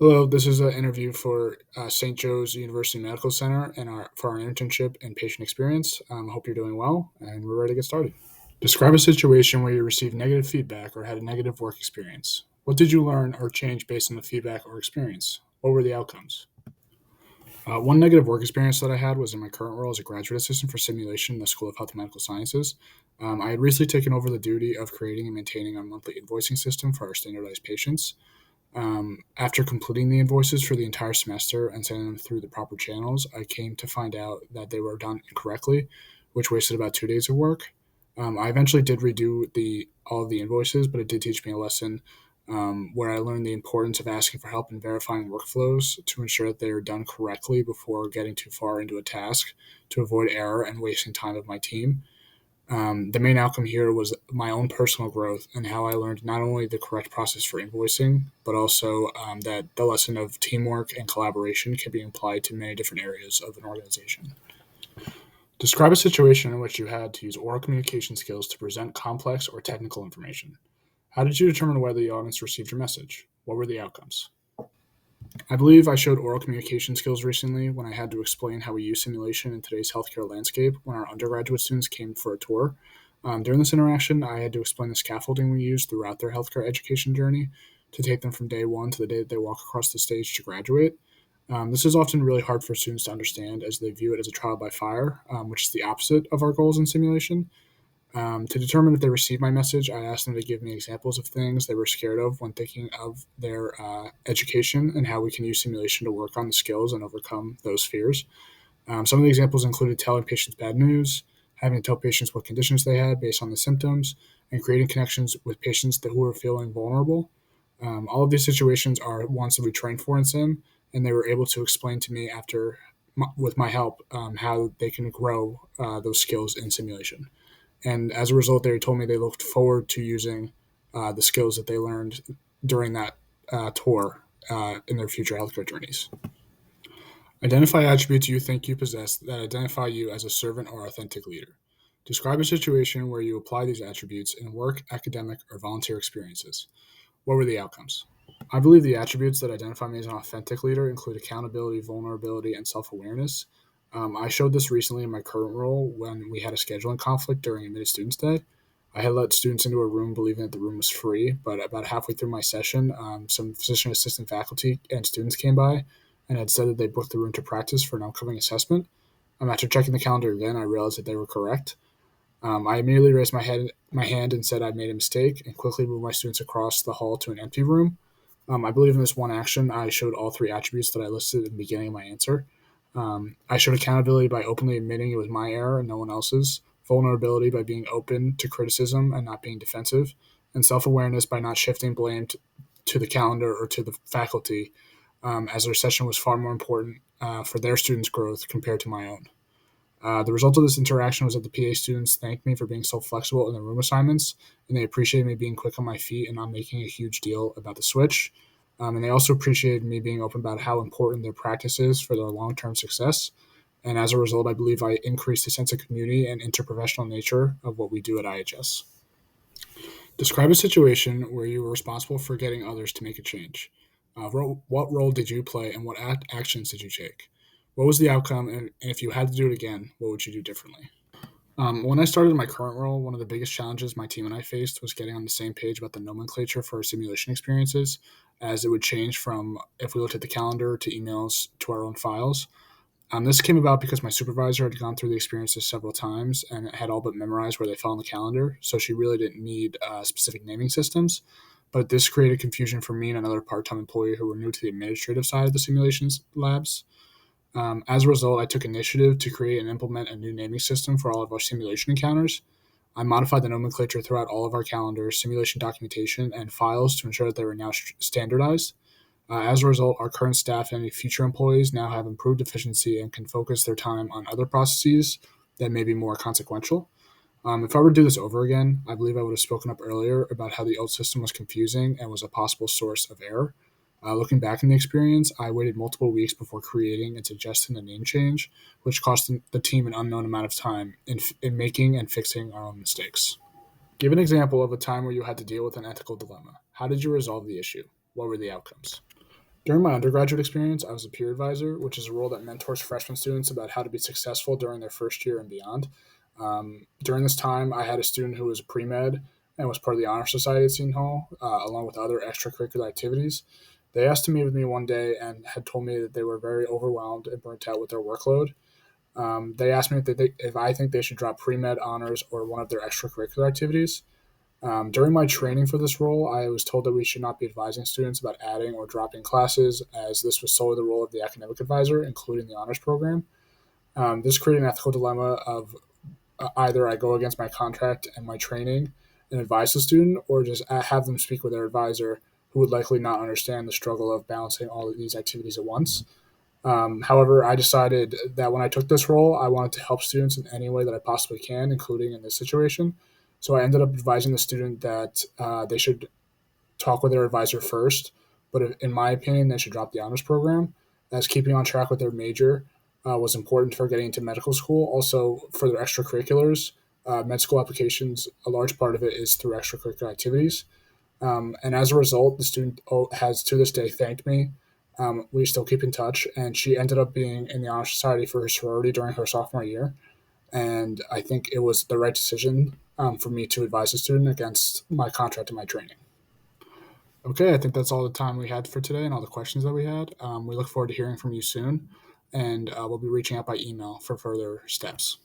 Hello, this is an interview for St. Joe's University Medical Center and for our internship and patient experience. I hope you're doing well, and we're ready to get started. Describe a situation where you received negative feedback or had a negative work experience. What did you learn or change based on the feedback or experience? What were the outcomes? One negative work experience that I had was in my current role as a graduate assistant for simulation in the School of Health and Medical Sciences. I had recently taken over the duty of creating and maintaining a monthly invoicing system for our standardized patients. After completing the invoices for the entire semester and sending them through the proper channels, I came to find out that they were done incorrectly, which wasted about 2 days of work. I eventually did redo all of the invoices, but it did teach me a lesson where I learned the importance of asking for help and verifying workflows to ensure that they are done correctly before getting too far into a task to avoid error and wasting time of my team. The main outcome here was my own personal growth and how I learned not only the correct process for invoicing, but also that the lesson of teamwork and collaboration can be applied to many different areas of an organization. Describe a situation in which you had to use oral communication skills to present complex or technical information. How did you determine whether the audience received your message? What were the outcomes? I believe I showed oral communication skills recently when I had to explain how we use simulation in today's healthcare landscape when our undergraduate students came for a tour. During this interaction, I had to explain the scaffolding we use throughout their healthcare education journey to take them from day one to the day that they walk across the stage to graduate. This is often really hard for students to understand as they view it as a trial by fire, which is the opposite of our goals in simulation. To determine if they received my message, I asked them to give me examples of things they were scared of when thinking of their education and how we can use simulation to work on the skills and overcome those fears. Some of the examples included telling patients bad news, having to tell patients what conditions they had based on the symptoms, and creating connections with patients who were feeling vulnerable. All of these situations are ones that we trained for in sim, and they were able to explain to me with my help, how they can grow those skills in simulation. And as a result, they told me they looked forward to using the skills that they learned during that tour in their future healthcare journeys. Identify attributes you think you possess that identify you as a servant or authentic leader. Describe a situation where you apply these attributes in work, academic, or volunteer experiences. What were the outcomes? I believe the attributes that identify me as an authentic leader include accountability, vulnerability, and self awareness. I showed this recently in my current role when we had a scheduling conflict during Admitted Students Day. I had let students into a room believing that the room was free, but about halfway through my session, some physician assistant faculty and students came by and had said that they booked the room to practice for an upcoming assessment. After checking the calendar again, I realized that they were correct. I immediately raised my hand and said I made a mistake and quickly moved my students across the hall to an empty room. I believe in this one action, I showed all three attributes that I listed at the beginning of my answer. I showed accountability by openly admitting it was my error and no one else's, vulnerability by being open to criticism and not being defensive, and self awareness by not shifting blame to the calendar or to the faculty, as their session was far more important for their students' growth compared to my own. The result of this interaction was that the PA students thanked me for being so flexible in the room assignments, and they appreciated me being quick on my feet and not making a huge deal about the switch. And they also appreciated me being open about how important their practice is for their long term success. And as a result, I believe I increased the sense of community and interprofessional nature of what we do at IHS. Describe a situation where you were responsible for getting others to make a change. What role did you play and what actions did you take? What was the outcome? And if you had to do it again, what would you do differently? When I started my current role, one of the biggest challenges my team and I faced was getting on the same page about the nomenclature for our simulation experiences, as it would change from if we looked at the calendar to emails to our own files. This came about because my supervisor had gone through the experiences several times and had all but memorized where they fell on the calendar, so she really didn't need specific naming systems. But this created confusion for me and another part time employee who were new to the administrative side of the simulations labs. As a result, I took initiative to create and implement a new naming system for all of our simulation encounters. I modified the nomenclature throughout all of our calendars, simulation documentation, and files to ensure that they were now standardized. As a result, our current staff and any future employees now have improved efficiency and can focus their time on other processes that may be more consequential. If I were to do this over again, I believe I would have spoken up earlier about how the old system was confusing and was a possible source of error. Looking back in the experience, I waited multiple weeks before creating and suggesting a name change, which cost the team an unknown amount of time in making and fixing our own mistakes. Give an example of a time where you had to deal with an ethical dilemma. How did you resolve the issue? What were the outcomes? During my undergraduate experience, I was a peer advisor, which is a role that mentors freshman students about how to be successful during their first year and beyond. During this time, I had a student who was a pre med and was part of the Honor Society at Seton Hall, along with other extracurricular activities. They asked to meet with me one day and had told me that they were very overwhelmed and burnt out with their workload. They asked me if I think they should drop pre med honors or one of their extracurricular activities. During my training for this role, I was told that we should not be advising students about adding or dropping classes, as this was solely the role of the academic advisor, including the honors program. This created an ethical dilemma of either I go against my contract and my training and advise the student, or just have them speak with their advisor, who would likely not understand the struggle of balancing all of these activities at once. However, I decided that when I took this role, I wanted to help students in any way that I possibly can, including in this situation. So I ended up advising the student that they should talk with their advisor first, but in my opinion, they should drop the honors program, as keeping on track with their major was important for getting into medical school. Also, for their extracurriculars, med school applications, a large part of it is through extracurricular activities. And as a result, the student has to this day thanked me. We still keep in touch, and she ended up being in the Honor Society for her sorority during her sophomore year. And I think it was the right decision for me to advise a student against my contract and my training. Okay, I think that's all the time we had for today and all the questions that we had. We look forward to hearing from you soon, and we'll be reaching out by email for further steps.